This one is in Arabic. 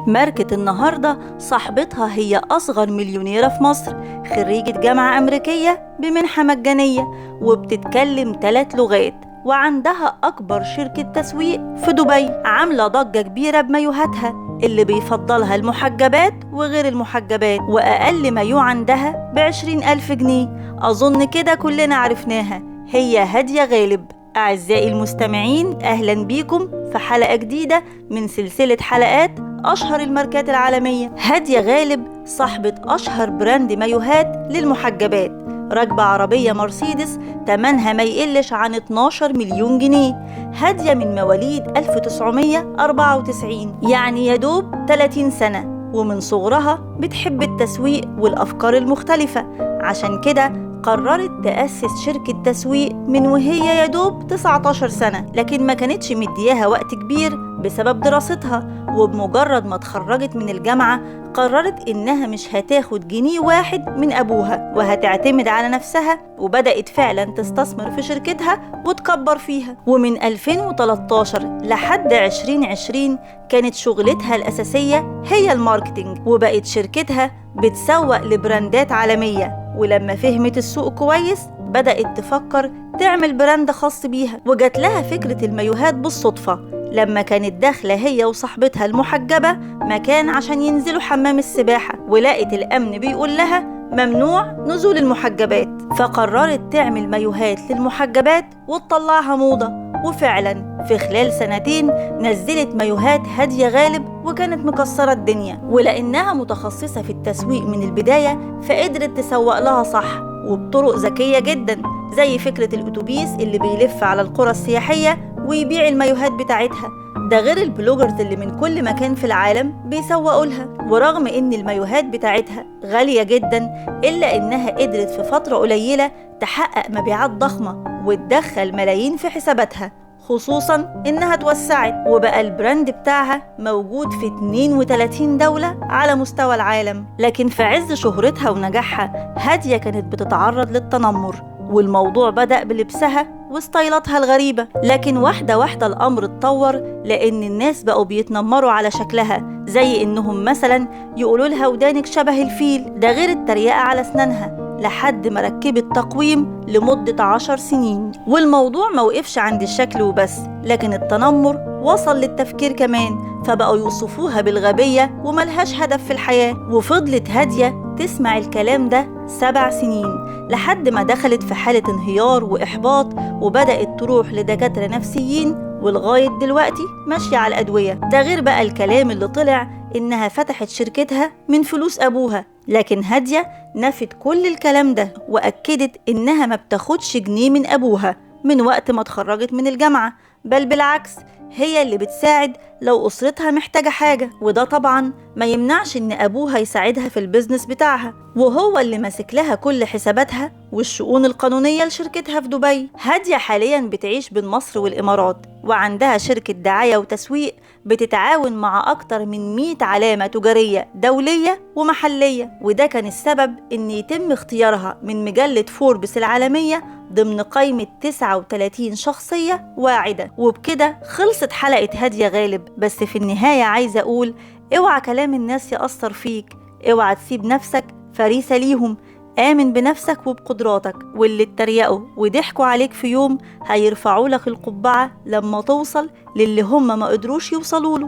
ماركة النهاردة صاحبتها هي أصغر مليونيرة في مصر، خريجة جامعة أمريكية بمنحة مجانية، وبتتكلم 3 لغات، وعندها أكبر شركة تسويق في دبي. عاملة ضجة كبيرة بمايوهاتها اللي بيفضلها المحجبات وغير المحجبات، وأقل مايو عندها ب20,000 جنيه. أظن كده كلنا عرفناها، هي هادية غالب. أعزائي المستمعين، أهلا بيكم في حلقة جديدة من سلسلة حلقات أشهر الماركات العالمية. هادية غالب صاحبة أشهر براند مايوهات للمحجبات، راكبة عربية مرسيدس تمنها ما يقلش عن 12 مليون جنيه. هادية من مواليد 1994، يعني يدوب 30 سنة، ومن صغرها بتحب التسويق والأفكار المختلفة. عشان كده قررت تأسس شركة تسويق من وهي يدوب 19 سنة، لكن ما كانتش مدياها وقت كبير بسبب دراستها. وبمجرد ما اتخرجت من الجامعة قررت إنها مش هتاخد جنيه واحد من أبوها، وهتعتمد على نفسها، وبدأت فعلا تستثمر في شركتها وتكبر فيها. ومن 2013 لحد 2020 كانت شغلتها الأساسية هي الماركتينج، وبقت شركتها بتسوق لبراندات عالمية. ولما فهمت السوق كويس بدأت تفكر تعمل براند خاص بيها، وجات لها فكرة المايوهات بالصدفة لما كانت داخلة هي وصاحبتها المحجبة مكان عشان ينزلوا حمام السباحة، ولقت الأمن بيقول لها ممنوع نزول المحجبات. فقررت تعمل مايوهات للمحجبات وتطلعها موضة، وفعلا في خلال 2 نزلت مايوهات هادية غالب، وكانت مكسرة الدنيا. ولأنها متخصصة في التسويق من البداية فقدرت تسوق لها صح وبطرق ذكية جدا، زي فكرة الأتوبيس اللي بيلف على القرى السياحية ويبيع المايوهات بتاعتها. ده غير البلوجرز اللي من كل مكان في العالم بيسوقوا لها. ورغم ان المايوهات بتاعتها غالية جدا، إلا إنها قدرت في فترة قليلة تحقق مبيعات ضخمة وتدخل ملايين في حساباتها، خصوصاً إنها توسعت وبقى البراند بتاعها موجود في 32 دولة على مستوى العالم. لكن في عز شهرتها ونجاحها هادية كانت بتتعرض للتنمر، والموضوع بدأ بلبسها وستايلاتها الغريبة. لكن واحدة واحدة الأمر اتطور، لأن الناس بقوا بيتنمروا على شكلها، زي إنهم مثلاً يقولوا لها ودانك شبه الفيل، ده غير التريقة على أسنانها، لحد ما ركبت تقويم لمدة 10 سنين. والموضوع موقفش عند الشكل وبس، لكن التنمر وصل للتفكير كمان، فبقوا يوصفوها بالغبية وملهاش هدف في الحياة. وفضلت هادية تسمع الكلام ده 7 سنين، لحد ما دخلت في حالة انهيار وإحباط، وبدأت تروح لدكاترة نفسيين، ولغاية دلوقتي ماشية على الأدوية. ده غير بقى الكلام اللي طلع إنها فتحت شركتها من فلوس أبوها. لكن هادية نفت كل الكلام ده، وأكدت إنها ما بتاخدش جنيه من أبوها من وقت ما اتخرجت من الجامعة، بل بالعكس هي اللي بتساعد لو أسرتها محتاجة حاجة. وده طبعا ما يمنعش إن أبوها يساعدها في البيزنس بتاعها، وهو اللي ماسك لها كل حساباتها والشؤون القانونية لشركتها في دبي. هادية حاليا بتعيش بين مصر والإمارات، وعندها شركة دعاية وتسويق بتتعاون مع أكتر من 100 علامة تجارية دولية ومحلية. وده كان السبب إن يتم اختيارها من مجلة فوربس العالمية ضمن قائمة 39 شخصية واعدة. وبكده خلصت حلقة هادية غالب، بس في النهاية عايزة أقول اوعى كلام الناس يأثر فيك، اوعى تسيب نفسك فريسة ليهم، آمن بنفسك وبقدراتك، واللي اتريقوا وضحكوا عليك في يوم هيرفعوا لك القبعة لما توصل للي هم ما قدروش يوصلوا له.